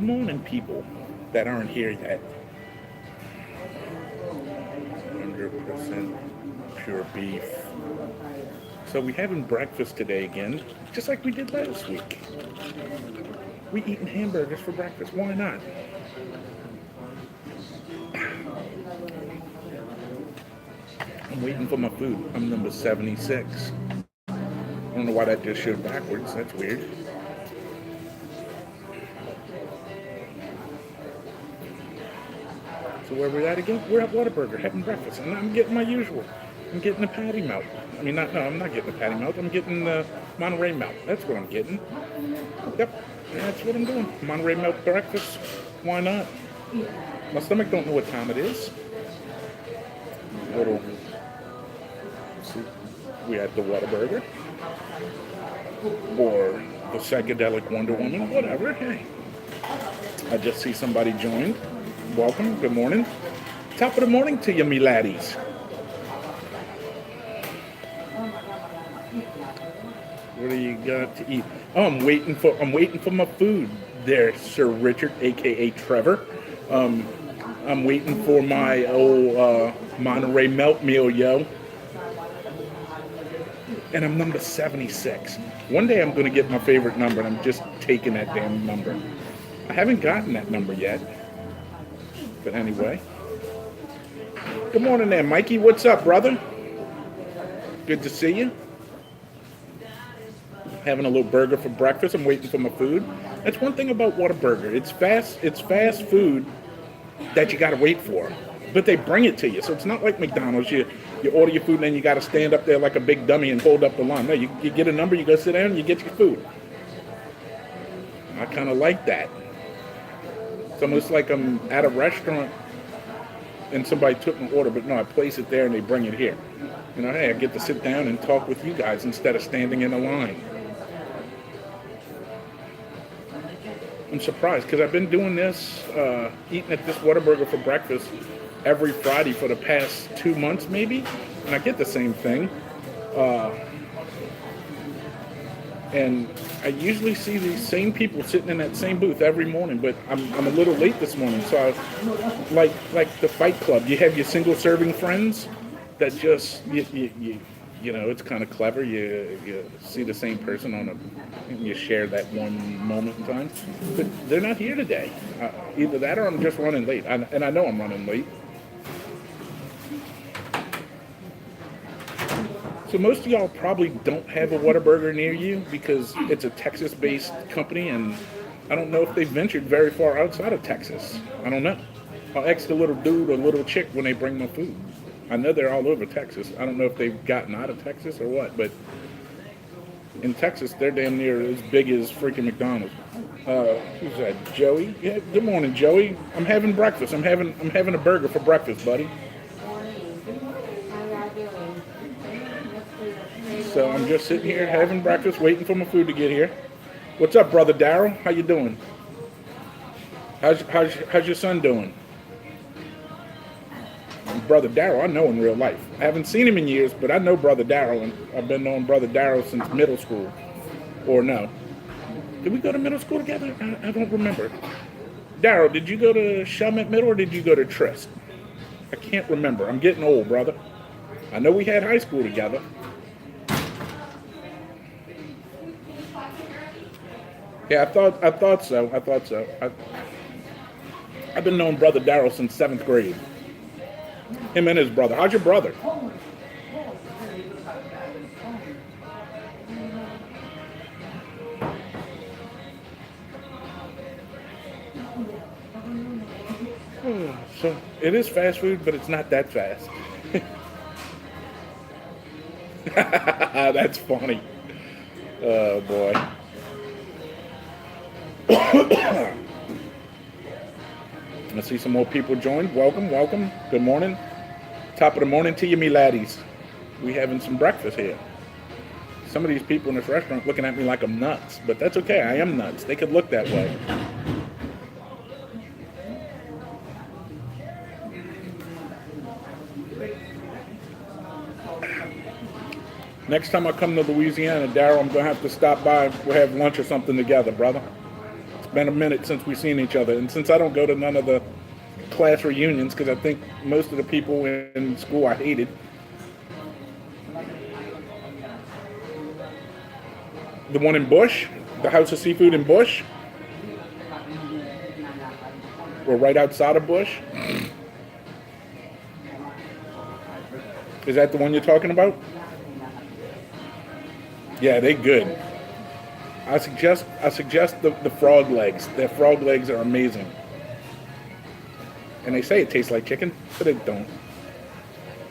Good morning, people that aren't here yet. 100% pure beef. So we having breakfast today again, just like we did last week. We eating hamburgers for breakfast. Why not? I'm waiting for my food. I'm number 76. I don't know why that just showed backwards. That's weird. So where we're at again? We're at Whataburger having breakfast, and I'm getting my usual. I'm getting a patty melt. I mean, not no, I'm not getting a patty melt. I'm getting the Monterey melt. That's what I'm getting. Yep, that's what I'm doing. Monterey melt breakfast. Why not? My stomach don't know what time it is. Little. See, we had the Whataburger or the psychedelic Wonder Woman, whatever. Hey, I just see somebody joined. Welcome. Good morning. Top of the morning to you, me laddies. What do you got to eat? Oh, I'm waiting for my food there, Sir Richard, aka Trevor. I'm waiting for my old Monterey melt meal, yo. And I'm number 76. One day I'm gonna get my favorite number, and I'm just taking that damn number. I haven't gotten that number yet. But anyway. Good morning there, Mikey. What's up, brother? Good to see you. Having a little burger for breakfast. I'm waiting for my food. That's one thing about Whataburger. It's fast food that you gotta wait for. But they bring it to you. So it's not like McDonald's. You order your food and then you gotta stand up there like a big dummy and hold up the line. No, you get a number, you go sit down, and you get your food. I kinda like that. It's almost like I'm at a restaurant and somebody took my order, but no, I place it there and they bring it here. You know, hey, I get to sit down and talk with you guys instead of standing in a line. I'm surprised because I've been doing this, eating at this Whataburger for breakfast every Friday for the past 2 months maybe, and I get the same thing. And I usually see these same people sitting in that same booth every morning, but I'm a little late this morning. So I, like the Fight Club, you have your single serving friends that just you know, it's kind of clever. You see the same person and you share that one moment in time, but they're not here today. Either that or I'm just running late, and I know I'm running late. So most of y'all probably don't have a Whataburger near you because it's a Texas-based company, and I don't know if they've ventured very far outside of Texas. I don't know. I'll ask the little dude or little chick when they bring my food. I know they're all over Texas. I don't know if they've gotten out of Texas or what, but in Texas, they're damn near as big as freaking McDonald's. Who's that? Joey? Yeah. Good morning, Joey. I'm having breakfast. I'm having a burger for breakfast, buddy. So I'm just sitting here having breakfast, waiting for my food to get here. What's up, brother Daryl? How you doing? How's your son doing? Brother Daryl, I know in real life. I haven't seen him in years, but I know brother Daryl, and I've been knowing brother Daryl since middle school. Or no. Did we go to middle school together? I don't remember. Daryl, did you go to Chalmette Middle or did you go to Trist? I can't remember. I'm getting old, brother. I know we had high school together. Yeah, I thought so. I've been knowing brother Daryl since 7th grade. Him and his brother. How's your brother? So it is fast food, but it's not that fast. That's funny. Oh boy. I see some more people joined. Welcome. Good morning. Top of the morning to you, me laddies. We having some breakfast here. Some of these people in this restaurant looking at me like I'm nuts, but that's okay. I am nuts. They could look that way. Next time I come to Louisiana, Daryl, I'm going to have to stop by. We'll have lunch or something together, brother. Been a minute since we've seen each other, and since I don't go to none of the class reunions because I think most of the people in school I hated. The one in Bush, the House of Seafood in Bush, or right outside of Bush. Is that the one you're talking about? Yeah, they good. I suggest the frog legs. Their frog legs are amazing. And they say it tastes like chicken, but it don't.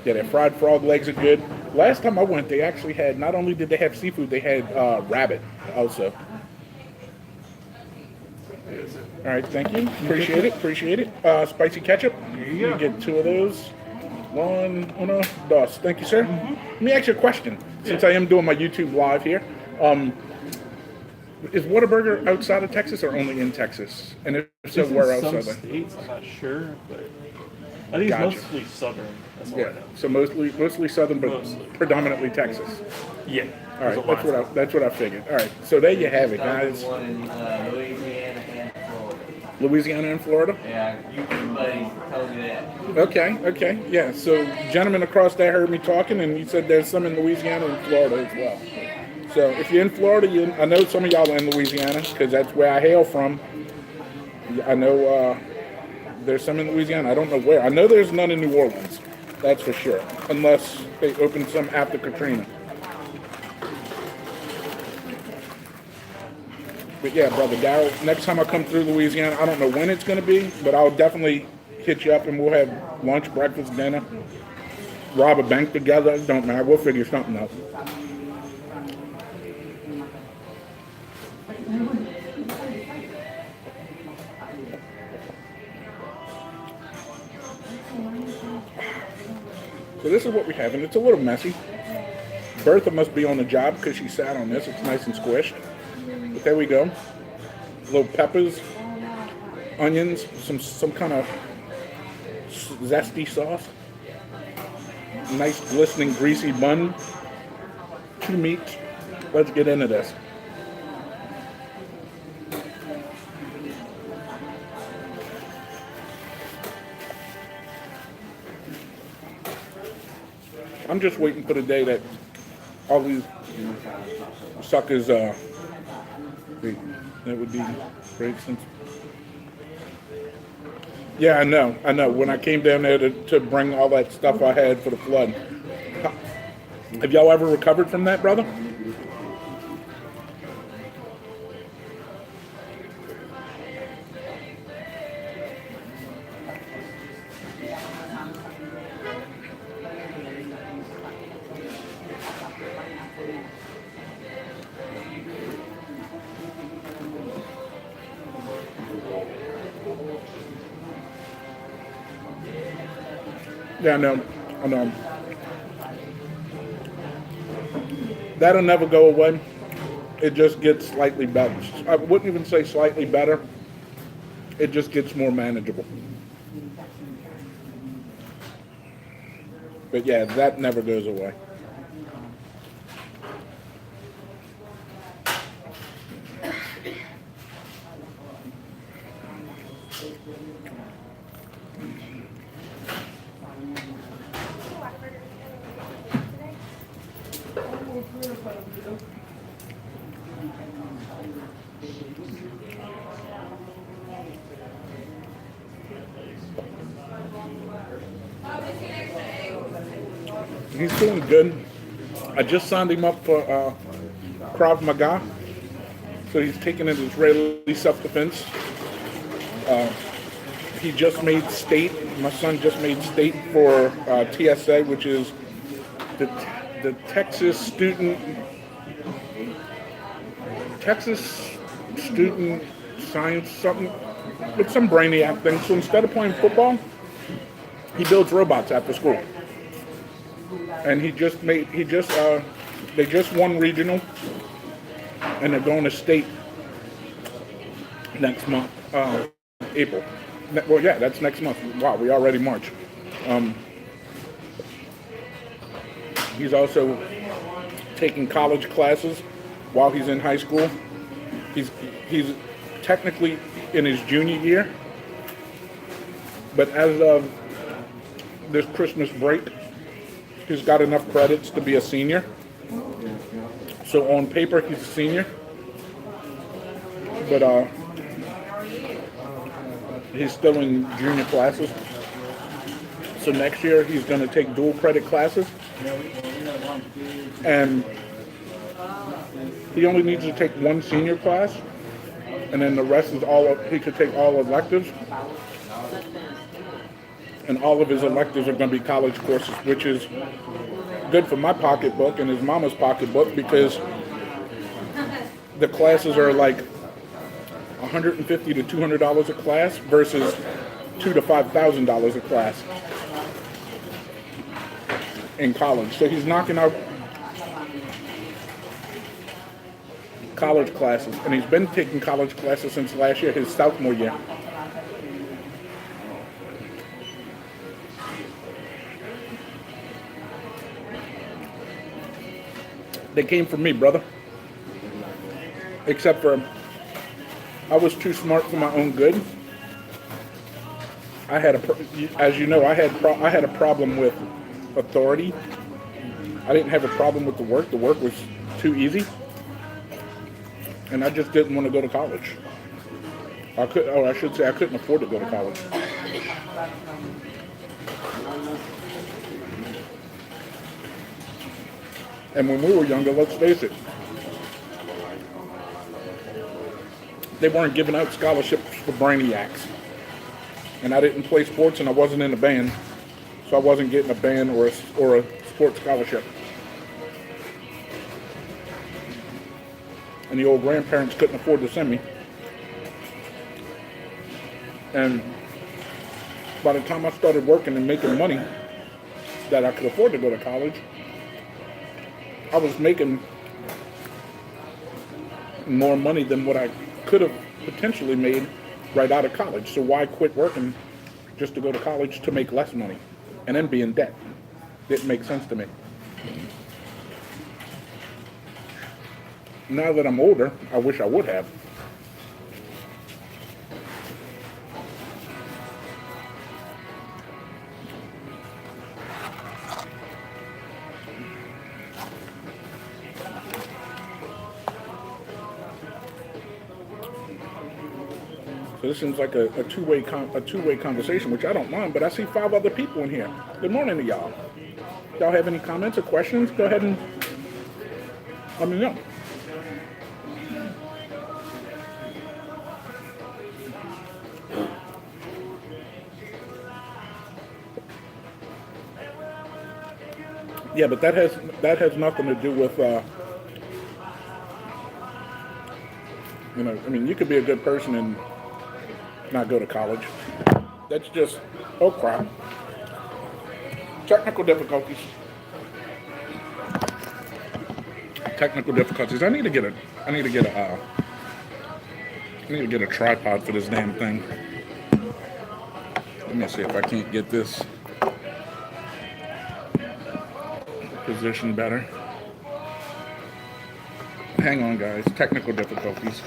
Yeah, their fried frog legs are good. Last time I went, they actually had, not only did they have seafood, they had rabbit also. All right, thank you. Appreciate it. Spicy ketchup. You get 2 of those. Uno, dos. Thank you, sir. Let me ask you a question. Since I am doing my YouTube live here, is Whataburger outside of Texas or only in Texas? And if so, where else are they? States, I'm not sure, but I think it's mostly southern. That's all I know. So mostly southern, but predominantly Texas. Yeah. All right, that's what I figured. All right, so there you have it, guys. Louisiana and Florida. Yeah, you buddy told me that. Okay, yeah. So, gentleman across there heard me talking, and he said there's some in Louisiana and Florida as well. So, if you're in Florida, I know some of y'all are in Louisiana because that's where I hail from. I know there's some in Louisiana. I don't know where. I know there's none in New Orleans. That's for sure, unless they open some after Katrina. But yeah, brother Darryl, next time I come through Louisiana, I don't know when it's going to be, but I'll definitely hit you up and we'll have lunch, breakfast, dinner, rob a bank together. Don't matter. We'll figure something out. So this is what we have, and it's a little messy. Bertha must be on the job because she sat on this. It's nice and squished. But there we go. Little peppers, onions, some kind of zesty sauce. Nice glistening greasy bun. 2 meats. Let's get into this. I'm just waiting for the day that all these suckers, that would be great since. Yeah, I know. When I came down there to bring all that stuff I had for the flood. Have y'all ever recovered from that, brother? Yeah, I know. That'll never go away. It just gets slightly better. I wouldn't even say slightly better. It just gets more manageable. But yeah, that never goes away. He's doing good. I just signed him up for Krav Maga. So he's taking an Israeli self-defense. He just made state. My son just made state for TSA, which is the Texas Student Science something. It's some brainiac thing. So instead of playing football, he builds robots after school. And they just won regional, and they're going to state next month, April. Well, yeah, that's next month. Wow, we already March. He's also taking college classes while he's in high school. He's technically in his junior year, but as of this Christmas break, he's got enough credits to be a senior. So on paper, he's a senior, but he's still in junior classes. So next year, he's going to take dual credit classes, and he only needs to take one senior class, and then the rest is he could take all electives. And all of his electives are going to be college courses, which is good for my pocketbook and his mama's pocketbook, because the classes are like $150 to $200 a class versus $2,000 to $5,000 a class in college. So he's knocking out college classes, and he's been taking college classes since last year, his sophomore year. They came from me, brother. Except for I was too smart for my own good. As you know, I had a problem with authority. I didn't have a problem with the work. The work was too easy, and I just didn't want to go to college. I couldn't afford to go to college. And when we were younger, let's face it, they weren't giving out scholarships for brainiacs. And I didn't play sports, and I wasn't in a band, so I wasn't getting a band or a sports scholarship. And the old grandparents couldn't afford to send me. And by the time I started working and making money that I could afford to go to college, I was making more money than what I could have potentially made right out of college. So why quit working just to go to college to make less money and then be in debt? Didn't make sense to me. Now that I'm older, I wish I would have. So this seems like a two-way conversation, which I don't mind, but I see 5 other people in here. Good morning to y'all. Y'all have any comments or questions? Go ahead and let me know. Yeah, but that has nothing to do with you could be a good person and not go to college. That's just, oh crap. Technical difficulties. I need to get a tripod for this damn thing. Let me see if I can't get this position better. Hang on, guys. Technical difficulties.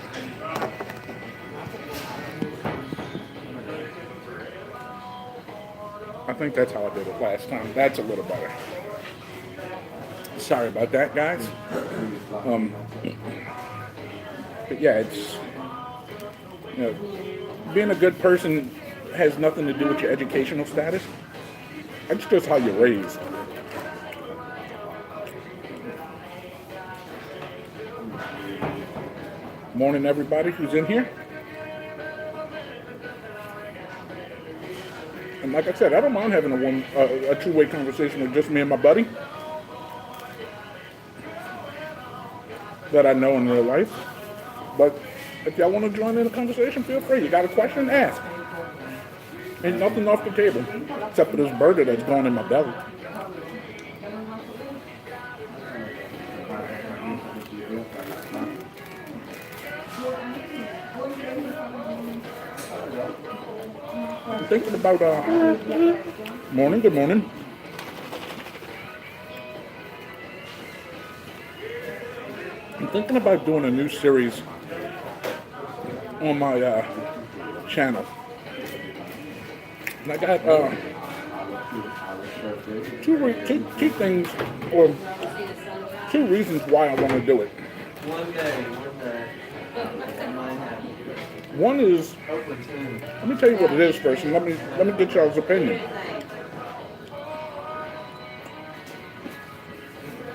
I think that's how I did it last time. That's a little better. Sorry about that, guys. But yeah, it's, being a good person has nothing to do with your educational status. It's just how you're raised. Morning, everybody who's in here. And like I said, I don't mind having a two-way conversation with just me and my buddy that I know in real life. But if y'all want to join in the conversation, feel free. You got a question? Ask. Ain't nothing off the table except for this burger that's going in my belly. I'm thinking about, good morning. I'm thinking about doing a new series on my channel. And I got two things, or two reasons why I want to do it. One day. One is, let me tell you what it is first, and let me get y'all's opinion.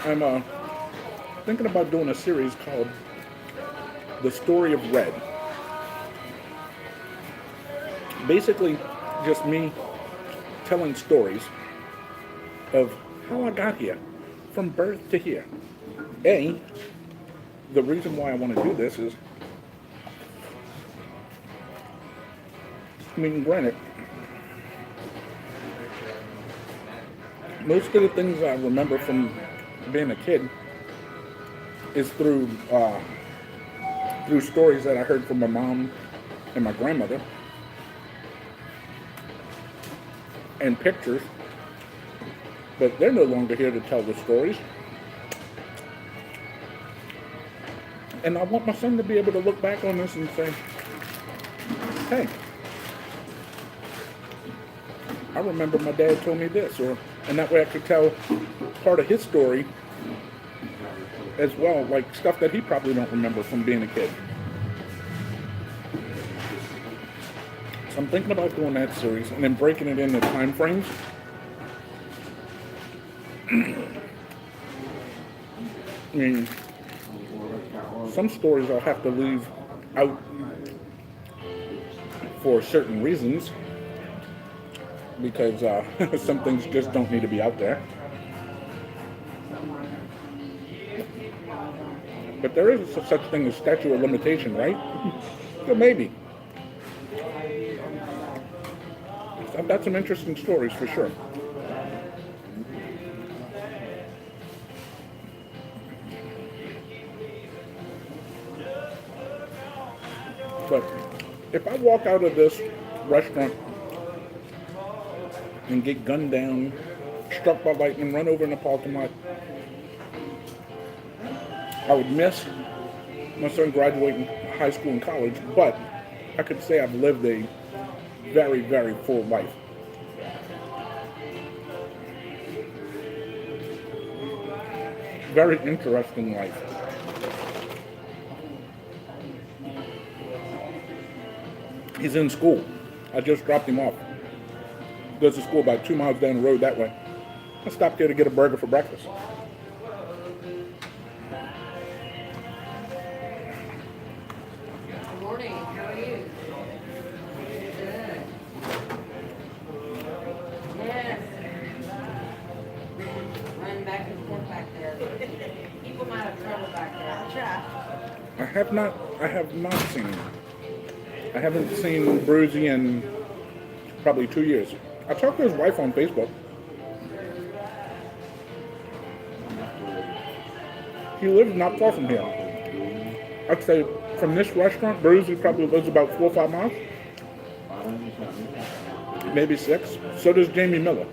I'm thinking about doing a series called The Story of Red. Basically, just me telling stories of how I got here, from birth to here. The reason why I want to do this is, I mean, granted, most of the things I remember from being a kid is through stories that I heard from my mom and my grandmother, and pictures, but they're no longer here to tell the stories. And I want my son to be able to look back on this and say, hey, I remember my dad told me this, and that way I could tell part of his story as well, like stuff that he probably don't remember from being a kid. So I'm thinking about doing that series and then breaking it into time frames. I mean, some stories I'll have to leave out for certain reasons, because some things just don't need to be out there. But there is such thing as statute of limitation, right? So maybe. I've got some interesting stories for sure. But if I walk out of this restaurant and get gunned down, struck by lightning, run over in a parking lot, I would miss my son graduating high school and college, but I could say I've lived a very, very full life. Very interesting life. He's in school. I just dropped him off. He goes to school about 2 miles down the road that way. I stopped there to get a burger for breakfast. Good morning. How are you? Good. Yes. Running back and forth back there. People might have trouble back there. I'll try. I have not seen him. I haven't seen Bruzy in probably 2 years. I talked to his wife on Facebook. He lives not far from here. I'd say from this restaurant, Bruzy probably lives about 4 or 5 miles. Maybe 6. So does Jamie Miller.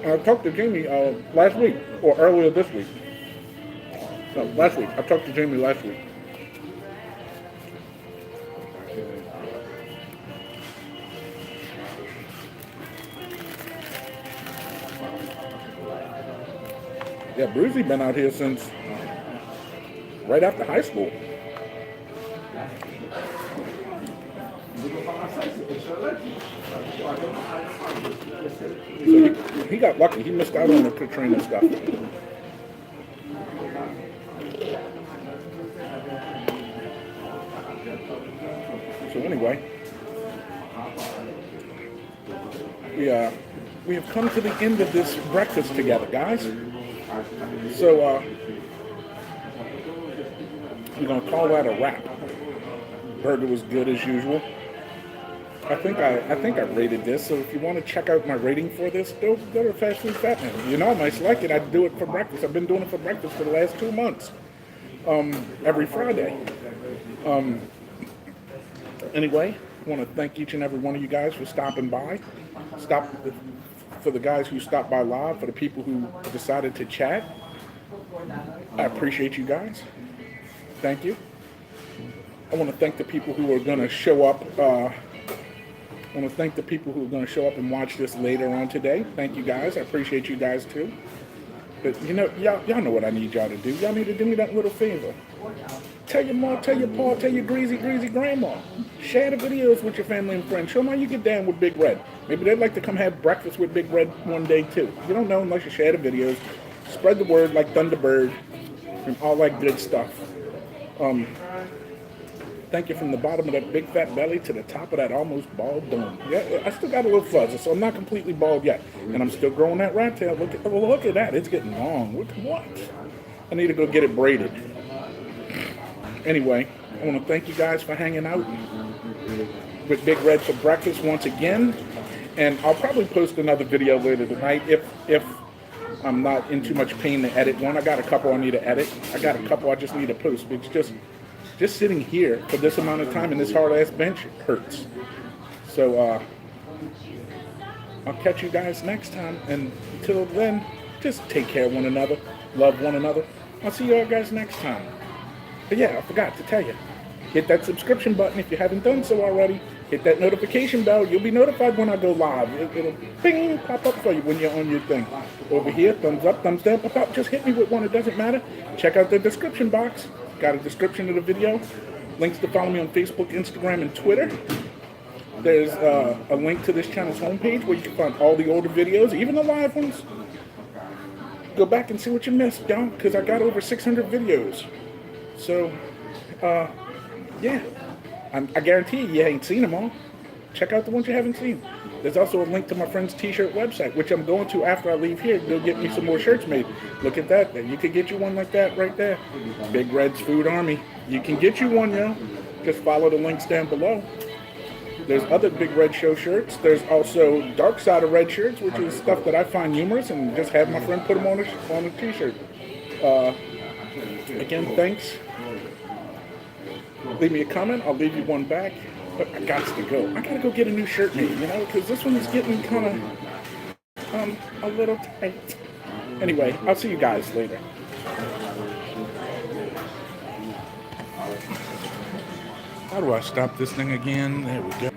I talked to Jamie last week, or earlier this week. No, last week. I talked to Jamie last week. Yeah, Bruzy been out here since right after high school. So he got lucky. He missed out on the Katrina stuff. So anyway, we have come to the end of this breakfast together, guys. So we're gonna call that a wrap. Burger was good as usual. I think I rated this. So if you want to check out my rating for this, go to Fast Food Fat Man. You know I might like it. I do it for breakfast. I've been doing it for breakfast for the last 2 months. Every Friday. Anyway, I want to thank each and every one of you guys for stopping by. For the guys who stopped by live, for the people who decided to chat. I appreciate you guys. Thank you. I want to thank the people who are going to show up. I want to thank the people who are going to show up and watch this later on today. Thank you guys. I appreciate you guys too. But you know, y'all know what I need y'all to do. Y'all need to do me that little favor. Tell your mom, tell your pa, tell your greasy grandma. Share the videos with your family and friends. Show them how you get down with Big Red. Maybe they'd like to come have breakfast with Big Red one day too. You don't know unless you share the videos. Spread the word like Thunderbird and all that good stuff. Thank you from the bottom of that big fat belly to the top of that almost bald dome. Yeah, I still got a little fuzzy, so I'm not completely bald yet. And I'm still growing that rat tail. Look at that. It's getting long. Look at what? I need to go get it braided. Anyway, I want to thank you guys for hanging out with Big Red for breakfast once again. And I'll probably post another video later tonight if I'm not in too much pain to edit one. I got a couple I need to edit. I got a couple I just need to post. It's just sitting here for this amount of time in this hard-ass bench hurts. So, I'll catch you guys next time. And until then, just take care of one another. Love one another. I'll see you all guys next time. But yeah, I forgot to tell you. Hit that subscription button if you haven't done so already. Hit that notification bell. You'll be notified when I go live. It'll ping, pop up for you when you're on your thing. Over here, thumbs up, thumbs down, pop up. Just hit me with one. It doesn't matter. Check out the description box. Got a description of the video. Links to follow me on Facebook, Instagram, and Twitter. There's a link to this channel's homepage where you can find all the older videos, even the live ones. Go back and see what you missed, y'all, because I got over 600 videos. So, yeah. I guarantee you ain't seen them all. Check out the ones you haven't seen. There's also a link to my friend's t-shirt website, which I'm going to after I leave here. Go get me some more shirts made. Look at that. You can get you one like that right there. Big Red's Food Army. You can get you one, yo. Just follow the links down below. There's other Big Red Show shirts. There's also Dark Side of Red shirts, which is stuff that I find humorous and just have my friend put them on a t-shirt. Again, thanks. Leave me a comment. I'll leave you one back. But I got to go. I gotta go get a new shirt made, you know, because this one is getting kind of a little tight. Anyway, I'll see you guys later. How do I stop this thing again? There we go.